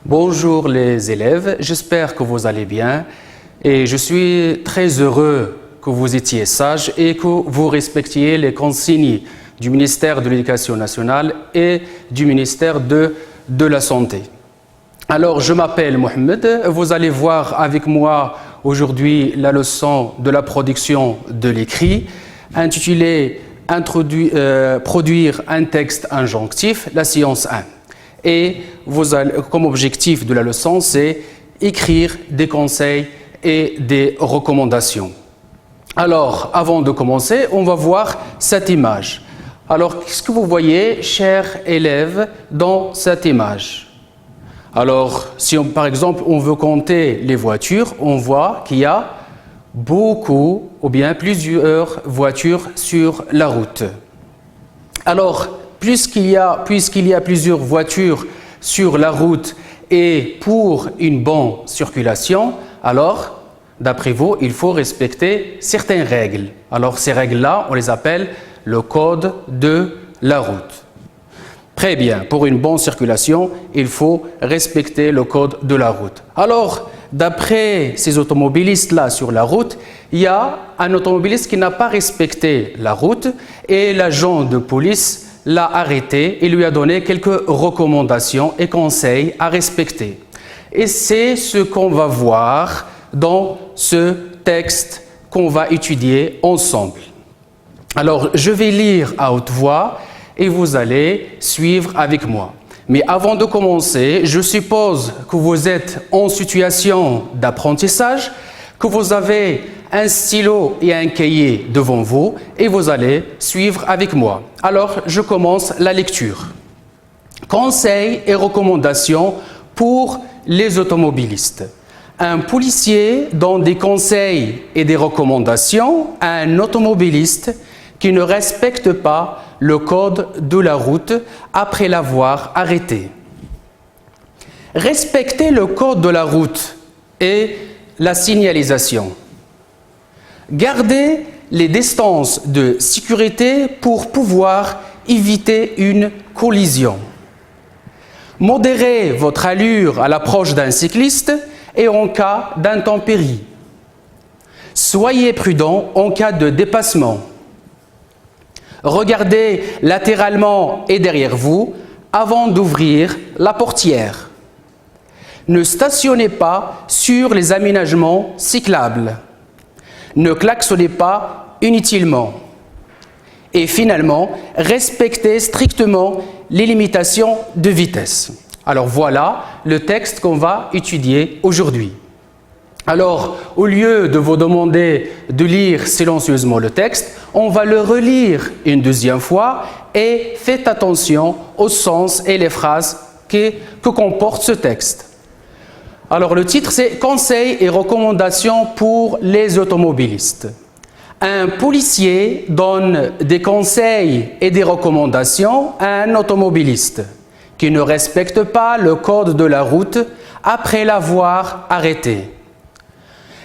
Bonjour les élèves, j'espère que vous allez bien et je suis très heureux que vous étiez sages et que vous respectiez les consignes du ministère de l'Éducation nationale et du ministère de la Santé. Alors, je m'appelle Mohamed, vous allez voir avec moi aujourd'hui la leçon de la production de l'écrit intitulée Produire un texte injonctif, la séance 1. Et comme objectif de la leçon, c'est écrire des conseils et des recommandations. Alors, avant de commencer, on va voir cette image. Alors, qu'est-ce que vous voyez, chers élèves, dans cette image? Alors, si par exemple, on veut compter les voitures, on voit qu'il y a beaucoup ou bien plusieurs voitures sur la route. Alors, puisqu'il y a plusieurs voitures sur la route et pour une bonne circulation, alors, d'après vous, il faut respecter certaines règles. Alors, ces règles-là, on les appelle le code de la route. Très bien, pour une bonne circulation, il faut respecter le code de la route. Alors, d'après ces automobilistes-là sur la route, il y a un automobiliste qui n'a pas respecté la route et l'agent de police l'a arrêté et lui a donné quelques recommandations et conseils à respecter. Et c'est ce qu'on va voir dans ce texte qu'on va étudier ensemble. Alors, je vais lire à haute voix et vous allez suivre avec moi. Mais avant de commencer, je suppose que vous êtes en situation d'apprentissage, que vous avez un stylo et un cahier devant vous et vous allez suivre avec moi. Alors, je commence la lecture. Conseils et recommandations pour les automobilistes. Un policier donne des conseils et des recommandations à un automobiliste qui ne respecte pas le code de la route après l'avoir arrêté. Respecter le code de la route et la signalisation. Gardez les distances de sécurité pour pouvoir éviter une collision. Modérez votre allure à l'approche d'un cycliste et en cas d'intempérie. Soyez prudent en cas de dépassement. Regardez latéralement et derrière vous avant d'ouvrir la portière. Ne stationnez pas sur les aménagements cyclables. Ne klaxonnez pas inutilement. Et finalement, respectez strictement les limitations de vitesse. Alors voilà le texte qu'on va étudier aujourd'hui. Alors, au lieu de vous demander de lire silencieusement le texte, on va le relire une deuxième fois et faites attention au sens et les phrases que comporte ce texte. Alors, le titre, c'est « Conseils et recommandations pour les automobilistes ». Un policier donne des conseils et des recommandations à un automobiliste qui ne respecte pas le code de la route après l'avoir arrêté.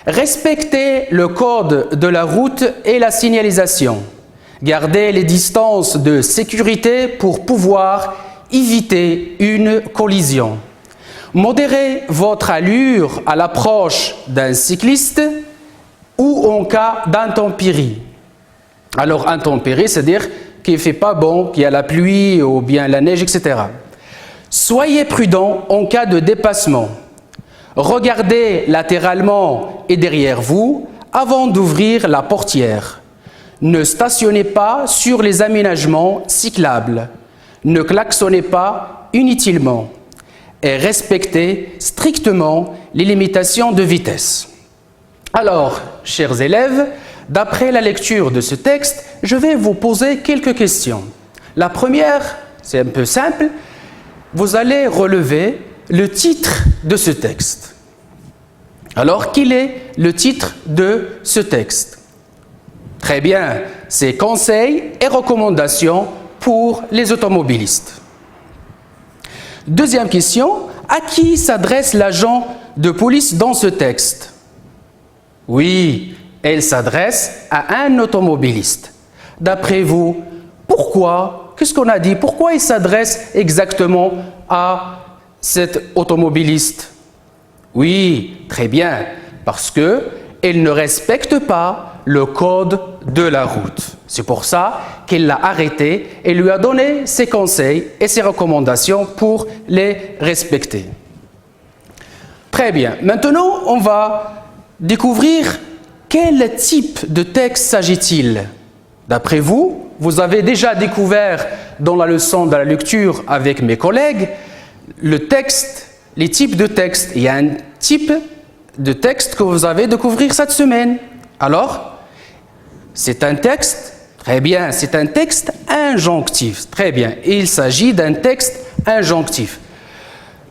Respectez le code de la route et la signalisation. Gardez les distances de sécurité pour pouvoir éviter une collision. Modérez votre allure à l'approche d'un cycliste ou en cas d'intempérie. Alors, intempérie, c'est-à-dire qu'il ne fait pas bon, qu'il y a la pluie ou bien la neige, etc. Soyez prudent en cas de dépassement. Regardez latéralement et derrière vous avant d'ouvrir la portière. Ne stationnez pas sur les aménagements cyclables. Ne klaxonnez pas inutilement. Et respectez strictement les limitations de vitesse. Alors, chers élèves, d'après la lecture de ce texte, je vais vous poser quelques questions. La première, c'est un peu simple. Vous allez relever le titre de ce texte. Alors, quel est le titre de ce texte? Très bien, c'est « Conseils et recommandations pour les automobilistes ». Deuxième question, à qui s'adresse l'agent de police dans ce texte? Oui, elle s'adresse à un automobiliste. D'après vous, pourquoi? Qu'est-ce qu'on a dit? Pourquoi il s'adresse exactement à cet automobiliste? Oui, très bien, parce qu'elle ne respecte pas le code de la route. C'est pour ça qu'elle l'a arrêté et lui a donné ses conseils et ses recommandations pour les respecter. Très bien, maintenant on va découvrir quel type de texte s'agit-il. D'après vous, vous avez déjà découvert dans la leçon de la lecture avec mes collègues le texte, les types de textes. Il y a un type de texte que vous avez découvert cette semaine. Alors, c'est un texte, très bien, c'est un texte injonctif. Très bien, il s'agit d'un texte injonctif.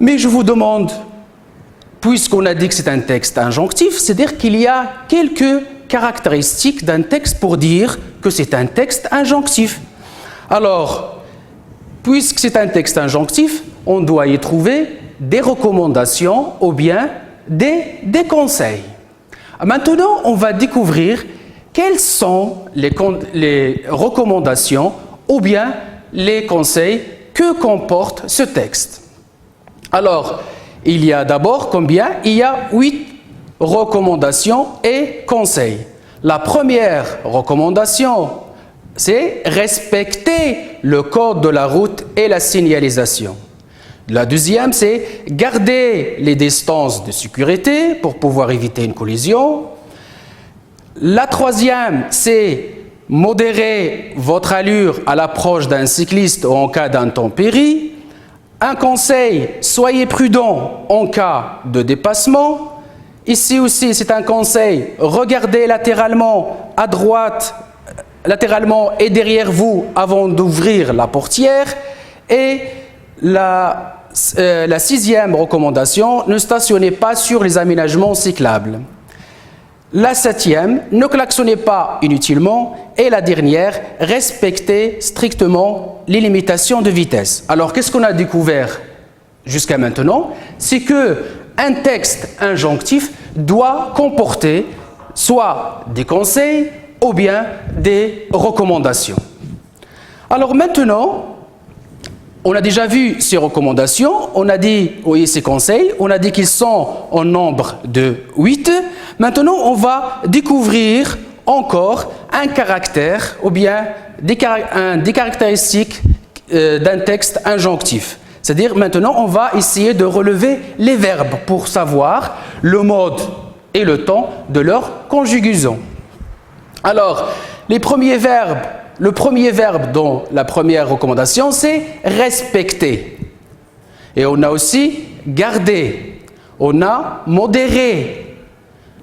Mais je vous demande, puisqu'on a dit que c'est un texte injonctif, c'est-à-dire qu'il y a quelques caractéristiques d'un texte pour dire que c'est un texte injonctif. Alors, puisque c'est un texte injonctif, on doit y trouver des recommandations ou bien des conseils. Maintenant, on va découvrir quelles sont les recommandations ou bien les conseils que comporte ce texte. Alors, il y a d'abord combien? Il y a 8 recommandations et conseils. La première recommandation, c'est respecter le code de la route et la signalisation. La deuxième, c'est garder les distances de sécurité pour pouvoir éviter une collision. La troisième, c'est modérer votre allure à l'approche d'un cycliste ou en cas d'intempérie. Un conseil, soyez prudent en cas de dépassement. Ici aussi, c'est un conseil, regardez latéralement à droite, latéralement et derrière vous avant d'ouvrir la portière. Et la sixième recommandation, ne stationnez pas sur les aménagements cyclables. La septième, ne klaxonnez pas inutilement. Et la dernière, respectez strictement les limitations de vitesse. Alors, qu'est-ce qu'on a découvert jusqu'à maintenant? C'est qu'un texte injonctif doit comporter soit des conseils ou bien des recommandations. Alors maintenant, on a déjà vu ces recommandations, on a dit, oui, ces conseils, on a dit qu'ils sont en nombre de 8. Maintenant, on va découvrir encore un caractère ou bien des caractéristiques d'un texte injonctif. C'est-à-dire, maintenant, on va essayer de relever les verbes pour savoir le mode et le temps de leur conjugaison. Alors, le premier verbe dans la première recommandation, c'est respecter. Et on a aussi garder. On a modérer.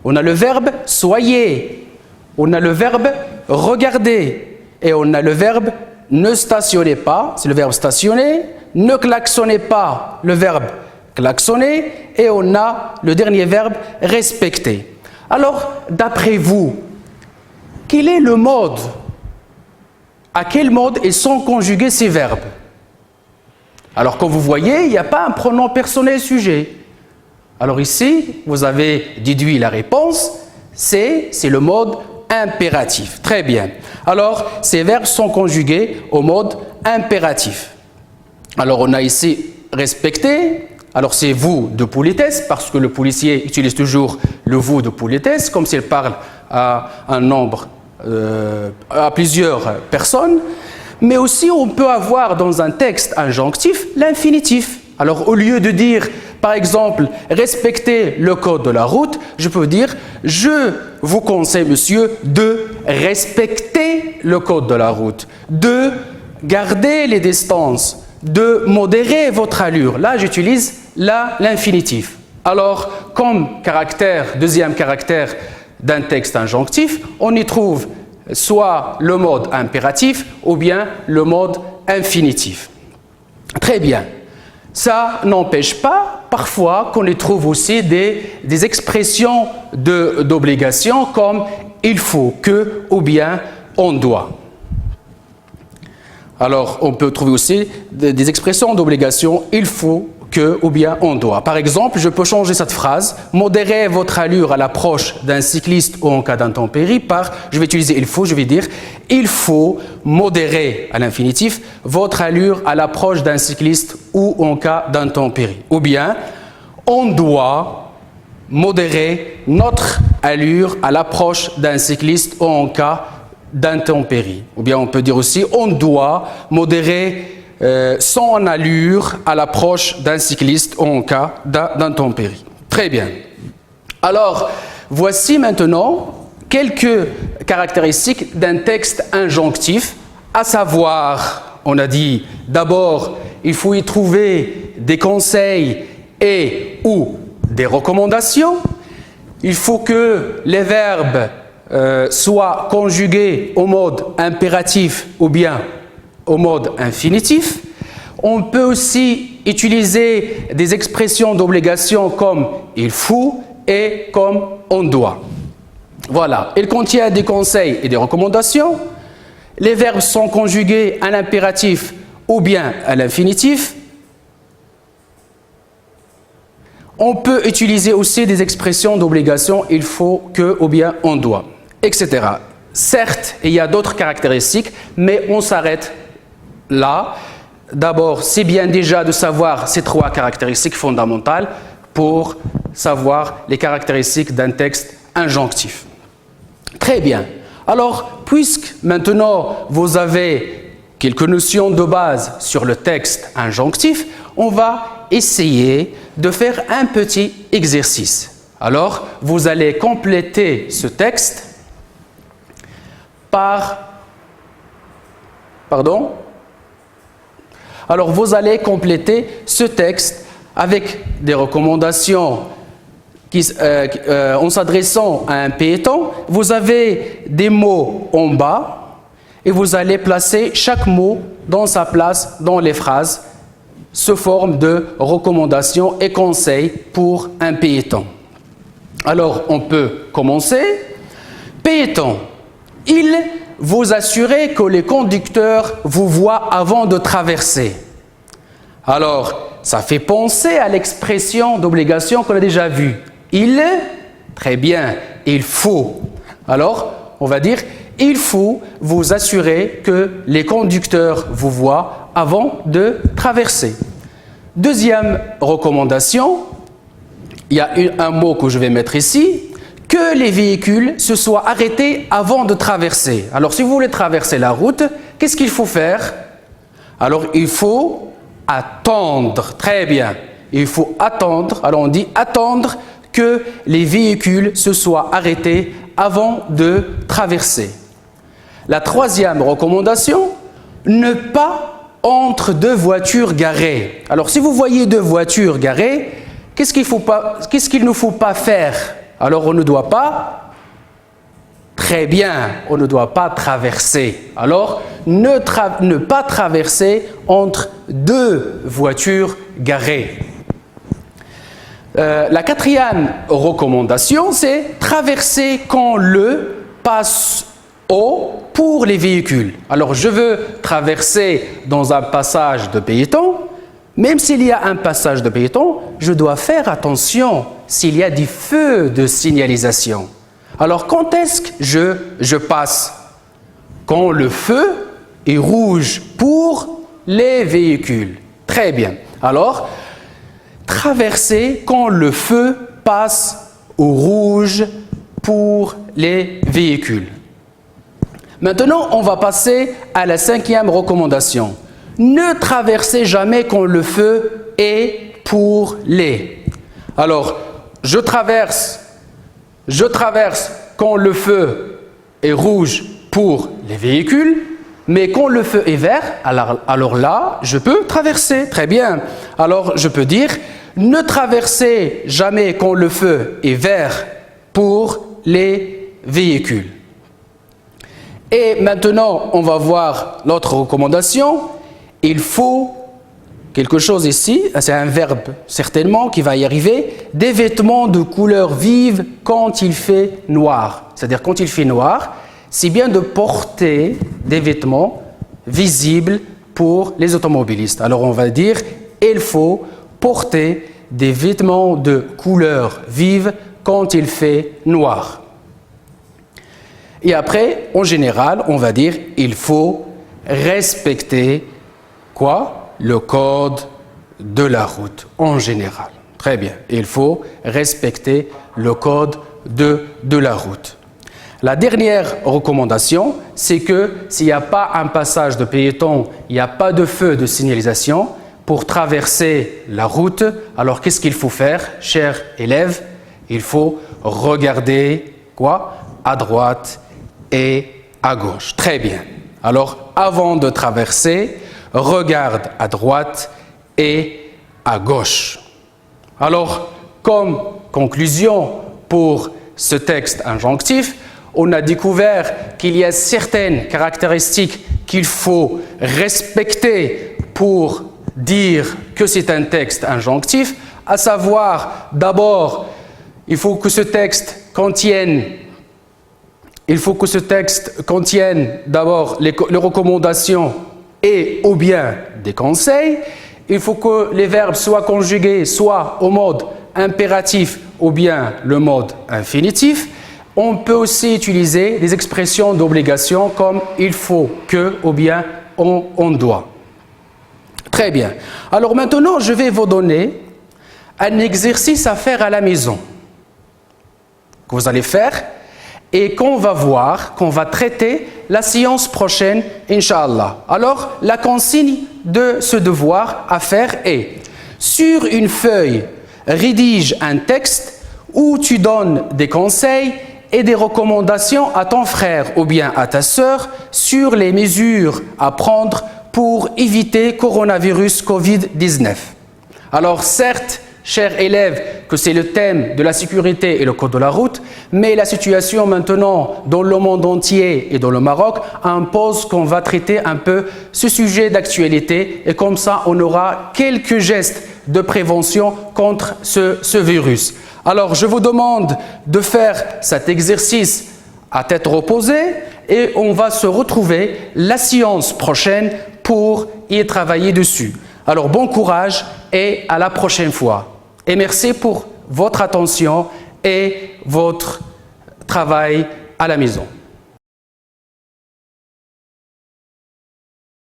On a le verbe soyez. On a le verbe regarder. Et on a le verbe ne stationnez pas, c'est le verbe stationner. Ne klaxonnez pas, le verbe klaxonner. Et on a le dernier verbe respecter. Alors, d'après vous, quel est le mode? À quel mode sont conjugués ces verbes? Alors, comme vous voyez, il n'y a pas un pronom personnel sujet. Alors ici, vous avez déduit la réponse, c'est le mode impératif. Très bien. Alors, ces verbes sont conjugués au mode impératif. Alors, on a ici respecter. Alors, c'est vous de politesse, parce que le policier utilise toujours le vous de politesse, comme s'il parle à un nombre à plusieurs personnes, mais aussi on peut avoir dans un texte injonctif l'infinitif. Alors au lieu de dire par exemple respectez le code de la route, je peux dire je vous conseille monsieur de respecter le code de la route, de garder les distances, de modérer votre allure. Là j'utilise l'infinitif. Alors comme deuxième caractère d'un texte injonctif, on y trouve soit le mode impératif ou bien le mode infinitif. Très bien. Ça n'empêche pas parfois qu'on y trouve aussi des expressions d'obligation comme il faut que ou bien on doit. Alors on peut trouver aussi des expressions d'obligation il faut que que ou bien on doit. Par exemple, je peux changer cette phrase, modérez votre allure à l'approche d'un cycliste ou en cas d'intempérie par, je vais utiliser il faut, je vais dire, il faut modérer à l'infinitif votre allure à l'approche d'un cycliste ou en cas d'intempérie. Ou bien, on doit modérer notre allure à l'approche d'un cycliste ou en cas d'intempérie. Ou bien on peut dire aussi, on doit modérer son allure à l'approche d'un cycliste ou en cas d'intempérie. Très bien. Alors, voici maintenant quelques caractéristiques d'un texte injonctif, à savoir, on a dit, d'abord, il faut y trouver des conseils et ou des recommandations. Il faut que les verbes soient conjugués au mode impératif ou bien au mode infinitif. On peut aussi utiliser des expressions d'obligation comme il faut et comme on doit. Voilà, il contient des conseils et des recommandations. Les verbes sont conjugués à l'impératif ou bien à l'infinitif. On peut utiliser aussi des expressions d'obligation il faut, que ou bien on doit, etc. Certes, il y a d'autres caractéristiques, mais on s'arrête là. D'abord, c'est bien déjà de savoir ces trois caractéristiques fondamentales pour savoir les caractéristiques d'un texte injonctif. Très bien. Alors, puisque maintenant vous avez quelques notions de base sur le texte injonctif, on va essayer de faire un petit exercice. Alors, vous allez compléter ce texte Alors, vous allez compléter ce texte avec des recommandations en s'adressant à un piéton. Vous avez des mots en bas et vous allez placer chaque mot dans sa place dans les phrases sous forme de recommandations et conseils pour un piéton. Alors, on peut commencer. Piéton, il vous assurer que les conducteurs vous voient avant de traverser. Alors, ça fait penser à l'expression d'obligation qu'on a déjà vue. Il, très bien, il faut. Alors, on va dire, il faut vous assurer que les conducteurs vous voient avant de traverser. Deuxième recommandation, il y a un mot que je vais mettre ici, que les véhicules se soient arrêtés avant de traverser. Alors, si vous voulez traverser la route, qu'est-ce qu'il faut faire? Alors, il faut attendre. Très bien. Il faut attendre. Alors, on dit attendre que les véhicules se soient arrêtés avant de traverser. La troisième recommandation, ne pas entre deux voitures garées. Alors, si vous voyez deux voitures garées, qu'est-ce qu'il ne faut pas faire? Alors, on ne doit pas, très bien, on ne doit pas traverser. Alors, ne pas traverser entre deux voitures garées. La quatrième recommandation, c'est traverser quand le passe au pour les véhicules. Alors, je veux traverser dans un passage de piétons. Même s'il y a un passage de piétons, je dois faire attention s'il y a des feux de signalisation. Alors, quand est-ce que je passe? Quand le feu est rouge pour les véhicules. Très bien. Alors, traverser quand le feu passe au rouge pour les véhicules. Maintenant, on va passer à la cinquième recommandation. Ne traversez jamais quand le feu est pour les. Alors, je traverse quand le feu est rouge pour les véhicules, mais quand le feu est vert, alors là, je peux traverser. Très bien. Alors, je peux dire, ne traversez jamais quand le feu est vert pour les véhicules. Et maintenant, on va voir l'autre recommandation. Il faut quelque chose ici, c'est un verbe certainement qui va y arriver, des vêtements de couleur vive quand il fait noir. C'est-à-dire quand il fait noir, c'est bien de porter des vêtements visibles pour les automobilistes. Alors on va dire, il faut porter des vêtements de couleur vive quand il fait noir. Et après, en général, on va dire il faut respecter quoi? Le code de la route en général. Très bien, il faut respecter le code de la route. La dernière recommandation, c'est que s'il n'y a pas un passage de piétons, il n'y a pas de feu de signalisation pour traverser la route, alors qu'est-ce qu'il faut faire, chers élèves? Il faut regarder quoi? À droite et à gauche. Très bien. Alors, avant de traverser, regarde à droite et à gauche. Alors, comme conclusion pour ce texte injonctif, on a découvert qu'il y a certaines caractéristiques qu'il faut respecter pour dire que c'est un texte injonctif, à savoir, d'abord, il faut que ce texte contienne d'abord les recommandations et ou bien des conseils. Il faut que les verbes soient conjugués soit au mode impératif ou bien le mode infinitif. On peut aussi utiliser des expressions d'obligation comme il faut que ou bien on doit. Très bien. Alors maintenant, je vais vous donner un exercice à faire à la maison que vous allez faire et qu'on va voir, qu'on va traiter la séance prochaine, Inch'Allah. Alors, la consigne de ce devoir à faire est, sur une feuille, rédige un texte où tu donnes des conseils et des recommandations à ton frère ou bien à ta sœur sur les mesures à prendre pour éviter coronavirus Covid-19. Alors certes, chers élèves, que c'est le thème de la sécurité et le code de la route, mais la situation maintenant dans le monde entier et dans le Maroc impose qu'on va traiter un peu ce sujet d'actualité et comme ça on aura quelques gestes de prévention contre ce virus. Alors je vous demande de faire cet exercice à tête reposée et on va se retrouver la séance prochaine pour y travailler dessus. Alors bon courage et à la prochaine fois. Et merci pour votre attention et votre travail à la maison.